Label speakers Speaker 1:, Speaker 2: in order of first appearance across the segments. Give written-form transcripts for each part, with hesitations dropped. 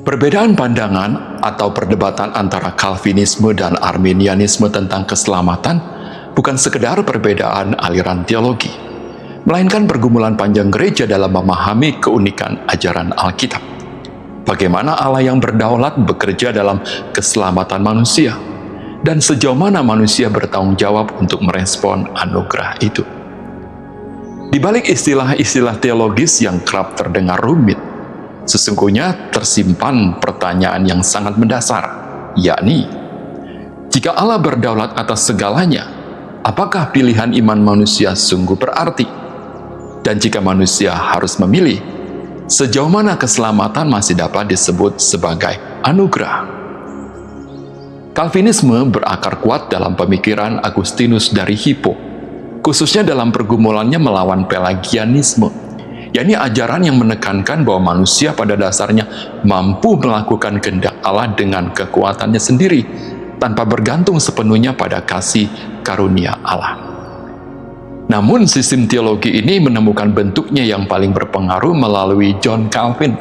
Speaker 1: Perbedaan pandangan atau perdebatan antara Calvinisme dan Arminianisme tentang keselamatan bukan sekedar perbedaan aliran teologi, melainkan pergumulan panjang gereja dalam memahami keunikan ajaran Alkitab. Bagaimana Allah yang berdaulat bekerja dalam keselamatan manusia, dan sejauh mana manusia bertanggung jawab untuk merespon anugerah itu. Di balik istilah-istilah teologis yang kerap terdengar rumit, sesungguhnya tersimpan pertanyaan yang sangat mendasar, yakni, jika Allah berdaulat atas segalanya, apakah pilihan iman manusia sungguh berarti? Dan jika manusia harus memilih, sejauh mana keselamatan masih dapat disebut sebagai anugerah? Calvinisme berakar kuat dalam pemikiran Agustinus dari Hippo, khususnya dalam pergumulannya melawan Pelagianisme, yakni ajaran yang menekankan bahwa manusia pada dasarnya mampu melakukan kehendak Allah dengan kekuatannya sendiri, tanpa bergantung sepenuhnya pada kasih karunia Allah. Namun sistem teologi ini menemukan bentuknya yang paling berpengaruh melalui John Calvin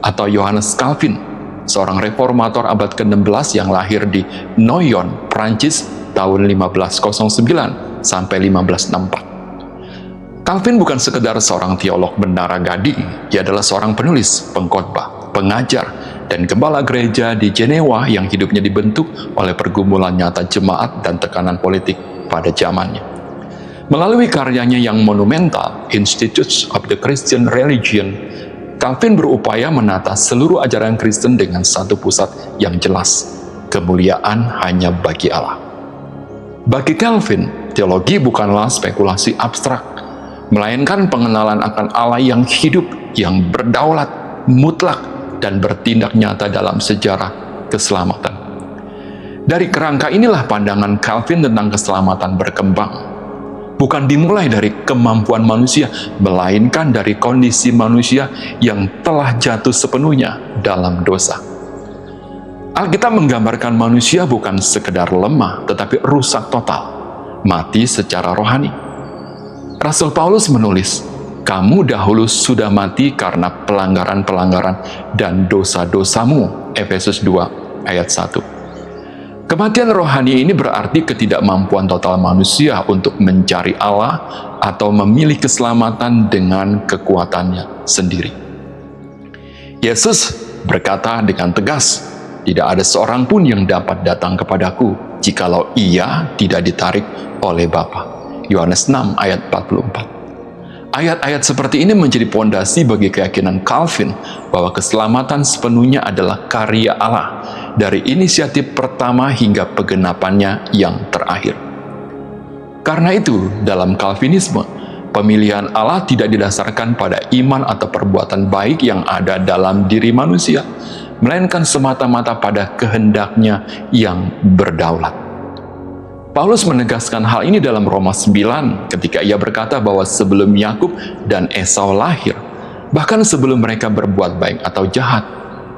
Speaker 1: atau Johannes Calvin, seorang reformator abad ke-16 yang lahir di Noyon, Prancis tahun 1509 sampai 1564. Calvin bukan sekedar seorang teolog menara gading, ia adalah seorang penulis, pengkhotbah, pengajar, dan gembala gereja di Jenewa yang hidupnya dibentuk oleh pergumulan nyata jemaat dan tekanan politik pada zamannya. Melalui karyanya yang monumental, Institutes of the Christian Religion, Calvin berupaya menata seluruh ajaran Kristen dengan satu pusat yang jelas, kemuliaan hanya bagi Allah. Bagi Calvin, teologi bukanlah spekulasi abstrak, melainkan pengenalan akan Allah yang hidup, yang berdaulat, mutlak, dan bertindak nyata dalam sejarah keselamatan. Dari kerangka inilah pandangan Calvin tentang keselamatan berkembang. Bukan dimulai dari kemampuan manusia, melainkan dari kondisi manusia yang telah jatuh sepenuhnya dalam dosa. Alkitab menggambarkan manusia bukan sekedar lemah, tetapi rusak total, mati secara rohani. Rasul Paulus menulis, "Kamu dahulu sudah mati karena pelanggaran-pelanggaran dan dosa-dosamu." Efesus 2 ayat 1. Kematian rohani ini berarti ketidakmampuan total manusia untuk mencari Allah atau memilih keselamatan dengan kekuatannya sendiri. Yesus berkata dengan tegas, "Tidak ada seorang pun yang dapat datang kepadaku jikalau ia tidak ditarik oleh Bapa." Yohanes 6 ayat 44. Ayat-ayat seperti ini menjadi pondasi bagi keyakinan Calvin bahwa keselamatan sepenuhnya adalah karya Allah, dari inisiatif pertama hingga penggenapannya yang terakhir. Karena itu, dalam Calvinisme, pemilihan Allah tidak didasarkan pada iman atau perbuatan baik yang ada dalam diri manusia, melainkan semata-mata pada kehendaknya yang berdaulat. Paulus menegaskan hal ini dalam Roma 9 ketika ia berkata bahwa sebelum Yakub dan Esau lahir, bahkan sebelum mereka berbuat baik atau jahat,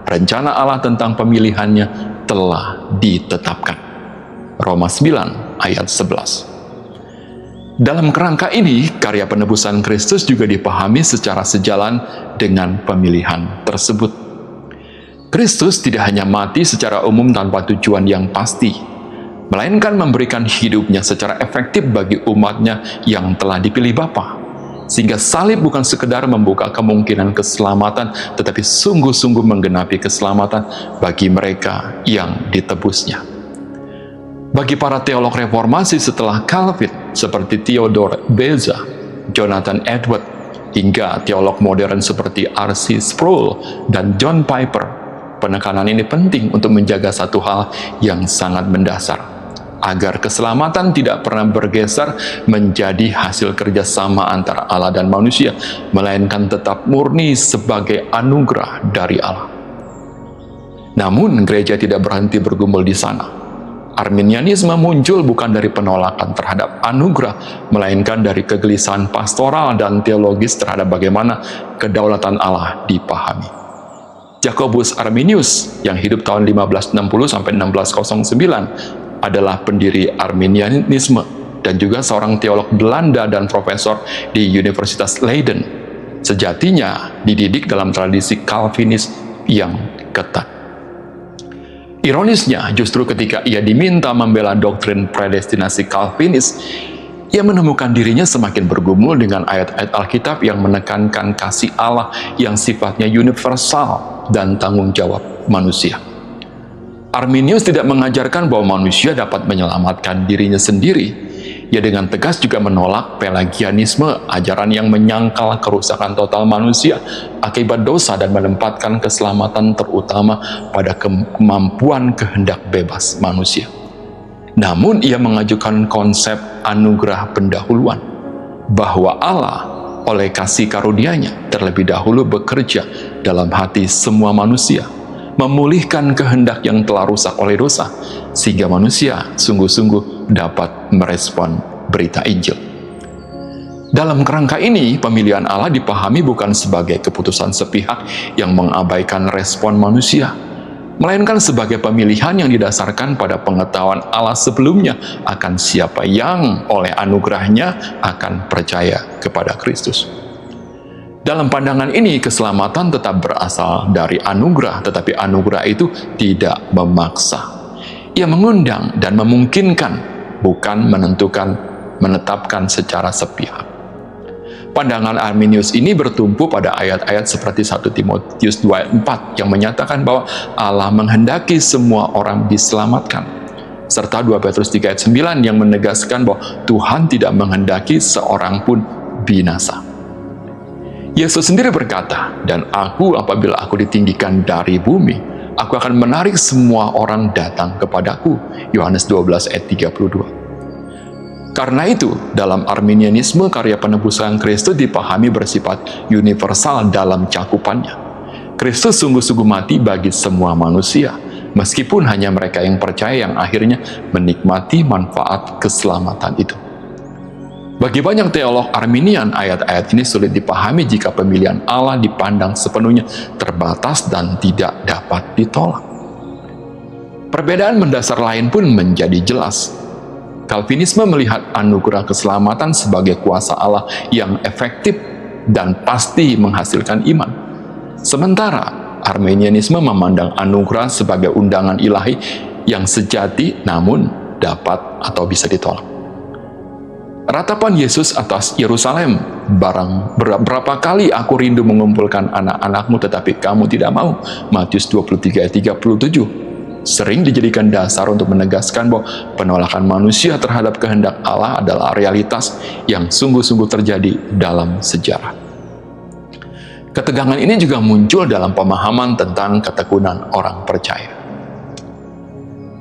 Speaker 1: rencana Allah tentang pemilihannya telah ditetapkan. Roma 9 ayat 11. Dalam kerangka ini, karya penebusan Kristus juga dipahami secara sejalan dengan pemilihan tersebut. Kristus tidak hanya mati secara umum tanpa tujuan yang pasti, melainkan memberikan hidupnya secara efektif bagi umatnya yang telah dipilih Bapa. Sehingga salib bukan sekedar membuka kemungkinan keselamatan, tetapi sungguh-sungguh menggenapi keselamatan bagi mereka yang ditebusnya. Bagi para teolog reformasi setelah Calvin, seperti Theodore Beza, Jonathan Edwards, hingga teolog modern seperti R.C. Sproul dan John Piper, penekanan ini penting untuk menjaga satu hal yang sangat mendasar, agar keselamatan tidak pernah bergeser menjadi hasil kerjasama antara Allah dan manusia, melainkan tetap murni sebagai anugerah dari Allah. Namun, gereja tidak berhenti bergumul di sana. Arminianisme muncul bukan dari penolakan terhadap anugerah, melainkan dari kegelisahan pastoral dan teologis terhadap bagaimana kedaulatan Allah dipahami. Jacobus Arminius yang hidup tahun 1560 sampai 1609 adalah pendiri Arminianisme dan juga seorang teolog Belanda dan profesor di Universitas Leiden. Sejatinya dididik dalam tradisi Calvinis yang ketat. Ironisnya, justru ketika ia diminta membela doktrin predestinasi Calvinis, ia menemukan dirinya semakin bergumul dengan ayat-ayat Alkitab yang menekankan kasih Allah yang sifatnya universal dan tanggung jawab manusia. Arminius tidak mengajarkan bahwa manusia dapat menyelamatkan dirinya sendiri. Ia dengan tegas juga menolak Pelagianisme, ajaran yang menyangkal kerusakan total manusia akibat dosa dan menempatkan keselamatan terutama pada kemampuan kehendak bebas manusia. Namun ia mengajukan konsep anugerah pendahuluan, bahwa Allah oleh kasih karunia-Nya terlebih dahulu bekerja dalam hati semua manusia, memulihkan kehendak yang telah rusak oleh dosa, sehingga manusia sungguh-sungguh dapat merespon berita Injil. Dalam kerangka ini, pemilihan Allah dipahami bukan sebagai keputusan sepihak yang mengabaikan respon manusia, melainkan sebagai pemilihan yang didasarkan pada pengetahuan Allah sebelumnya akan siapa yang oleh anugerahnya akan percaya kepada Kristus. Dalam pandangan ini, keselamatan tetap berasal dari anugerah, tetapi anugerah itu tidak memaksa. Ia mengundang dan memungkinkan, bukan menetapkan secara sepihak. Pandangan Arminius ini bertumpu pada ayat-ayat seperti 1 Timotius 2:4 yang menyatakan bahwa Allah menghendaki semua orang diselamatkan, serta 2 Petrus 3:9 yang menegaskan bahwa Tuhan tidak menghendaki seorang pun binasa. Yesus sendiri berkata, "Dan aku apabila aku ditinggikan dari bumi, aku akan menarik semua orang datang kepadaku." Yohanes 12:32. Karena itu, dalam Arminianisme, karya penebusan Kristus dipahami bersifat universal dalam cakupannya. Kristus sungguh-sungguh mati bagi semua manusia, meskipun hanya mereka yang percaya yang akhirnya menikmati manfaat keselamatan itu. Bagi banyak teolog Arminian, ayat-ayat ini sulit dipahami jika pemilihan Allah dipandang sepenuhnya terbatas dan tidak dapat ditolak. Perbedaan mendasar lain pun menjadi jelas. Calvinisme melihat anugerah keselamatan sebagai kuasa Allah yang efektif dan pasti menghasilkan iman. Sementara Arminianisme memandang anugerah sebagai undangan ilahi yang sejati namun dapat atau bisa ditolak. Ratapan Yesus atas Yerusalem, berapa kali aku rindu mengumpulkan anak-anakmu tetapi kamu tidak mau, Matius 23:37, sering dijadikan dasar untuk menegaskan bahwa penolakan manusia terhadap kehendak Allah adalah realitas yang sungguh-sungguh terjadi dalam sejarah. Ketegangan ini juga muncul dalam pemahaman tentang ketekunan orang percaya.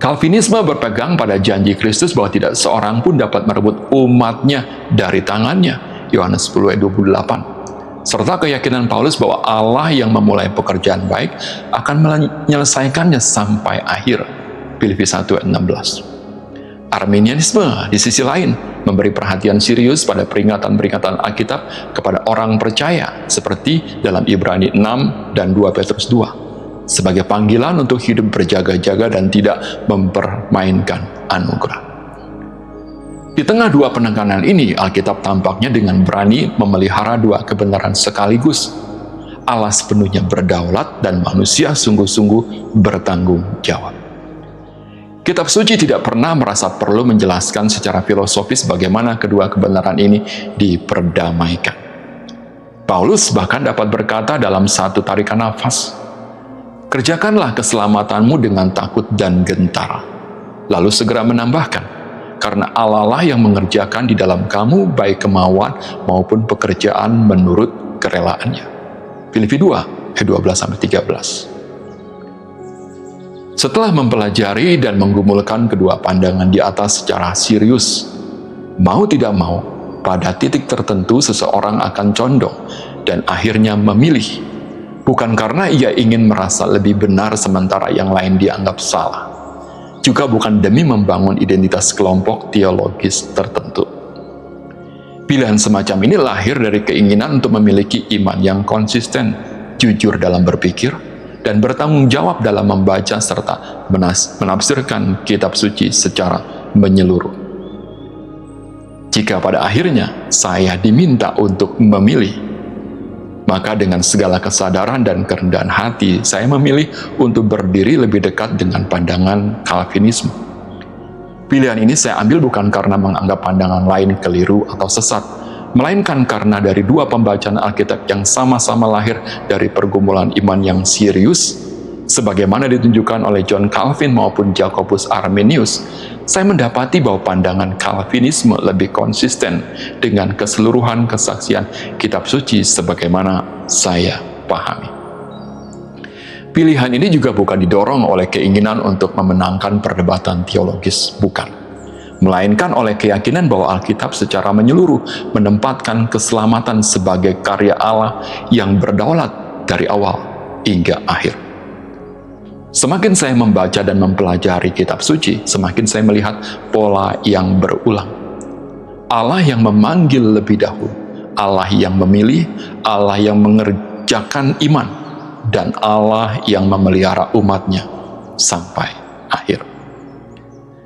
Speaker 1: Calvinisme berpegang pada janji Kristus bahwa tidak seorang pun dapat merebut umatnya dari tangannya, Yohanes 10:28, serta keyakinan Paulus bahwa Allah yang memulai pekerjaan baik akan menyelesaikannya sampai akhir, Filipi 1:16. Arminianisme di sisi lain memberi perhatian serius pada peringatan-peringatan Alkitab kepada orang percaya seperti dalam Ibrani 6 dan 2 Petrus 2 sebagai panggilan untuk hidup berjaga-jaga dan tidak mempermainkan anugerah. Di tengah dua penekanan ini, Alkitab tampaknya dengan berani memelihara dua kebenaran sekaligus. Allah sepenuhnya berdaulat dan manusia sungguh-sungguh bertanggung jawab. Kitab suci tidak pernah merasa perlu menjelaskan secara filosofis bagaimana kedua kebenaran ini diperdamaikan. Paulus bahkan dapat berkata dalam satu tarikan nafas, "Kerjakanlah keselamatanmu dengan takut dan gentar." Lalu segera menambahkan, "Karena Allah lah yang mengerjakan di dalam kamu baik kemauan maupun pekerjaan menurut kerelaannya." Filipi 2:12-13. Setelah mempelajari dan menggumulkan kedua pandangan di atas secara serius, mau tidak mau, pada titik tertentu seseorang akan condong dan akhirnya memilih, bukan karena ia ingin merasa lebih benar sementara yang lain dianggap salah, juga bukan demi membangun identitas kelompok teologis tertentu. Pilihan semacam ini lahir dari keinginan untuk memiliki iman yang konsisten, jujur dalam berpikir, dan bertanggung jawab dalam membaca serta menafsirkan kitab suci secara menyeluruh. Jika pada akhirnya saya diminta untuk memilih, Maka dengan segala kesadaran dan kerendahan hati, saya memilih untuk berdiri lebih dekat dengan pandangan Calvinisme. Pilihan ini saya ambil bukan karena menganggap pandangan lain keliru atau sesat, melainkan karena dari dua pembacaan Alkitab yang sama-sama lahir dari pergumulan iman yang serius, sebagaimana ditunjukkan oleh John Calvin maupun Jacobus Arminius, saya mendapati bahwa pandangan Calvinisme lebih konsisten dengan keseluruhan kesaksian kitab suci sebagaimana saya pahami. Pilihan ini juga bukan didorong oleh keinginan untuk memenangkan perdebatan teologis, bukan. Melainkan oleh keyakinan bahwa Alkitab secara menyeluruh menempatkan keselamatan sebagai karya Allah yang berdaulat dari awal hingga akhir. Semakin saya membaca dan mempelajari kitab suci, semakin saya melihat pola yang berulang. Allah yang memanggil lebih dahulu, Allah yang memilih, Allah yang mengerjakan iman, dan Allah yang memelihara umatnya sampai akhir.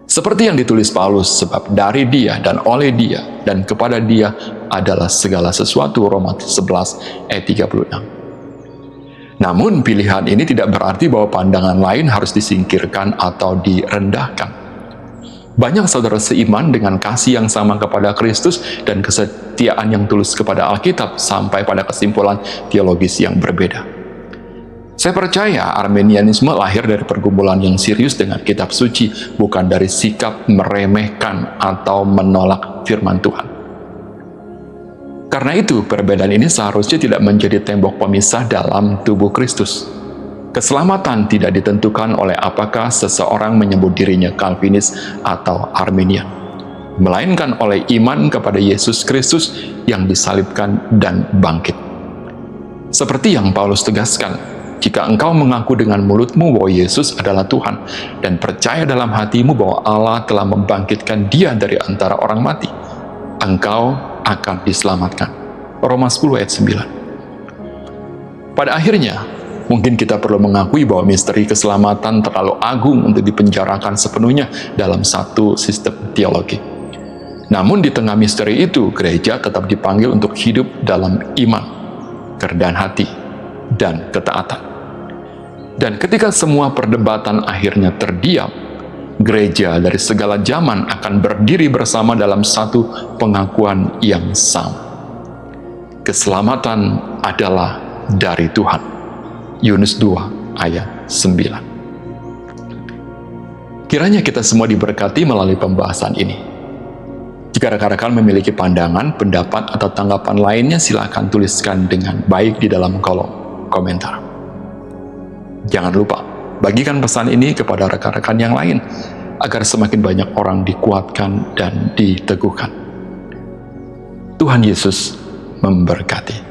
Speaker 1: Seperti yang ditulis Paulus, sebab dari Dia dan oleh Dia dan kepada Dia adalah segala sesuatu, Roma 11 ayat 36. Namun pilihan ini tidak berarti bahwa pandangan lain harus disingkirkan atau direndahkan. Banyak saudara seiman dengan kasih yang sama kepada Kristus dan kesetiaan yang tulus kepada Alkitab sampai pada kesimpulan teologis yang berbeda. Saya percaya Arminianisme lahir dari pergumulan yang serius dengan kitab suci, bukan dari sikap meremehkan atau menolak firman Tuhan. Karena itu, perbedaan ini seharusnya tidak menjadi tembok pemisah dalam tubuh Kristus. Keselamatan tidak ditentukan oleh apakah seseorang menyebut dirinya Calvinis atau Arminian, melainkan oleh iman kepada Yesus Kristus yang disalibkan dan bangkit. Seperti yang Paulus tegaskan, jika engkau mengaku dengan mulutmu bahwa Yesus adalah Tuhan dan percaya dalam hatimu bahwa Allah telah membangkitkan Dia dari antara orang mati, engkau akan diselamatkan. Roma 10 ayat 9. Pada akhirnya, mungkin kita perlu mengakui bahwa misteri keselamatan terlalu agung untuk dipenjarakan sepenuhnya dalam satu sistem teologi. Namun di tengah misteri itu, gereja tetap dipanggil untuk hidup dalam iman, kerendahan hati, dan ketaatan. Dan ketika semua perdebatan akhirnya terdiam, gereja dari segala zaman akan berdiri bersama dalam satu pengakuan yang sama. Keselamatan adalah dari Tuhan. Yunus 2 ayat 9. Kiranya kita semua diberkati melalui pembahasan ini. Jika rekan-rekan memiliki pandangan, pendapat, atau tanggapan lainnya, silakan tuliskan dengan baik di dalam kolom komentar. Jangan lupa bagikan pesan ini kepada rekan-rekan yang lain, agar semakin banyak orang dikuatkan dan diteguhkan. Tuhan Yesus memberkati.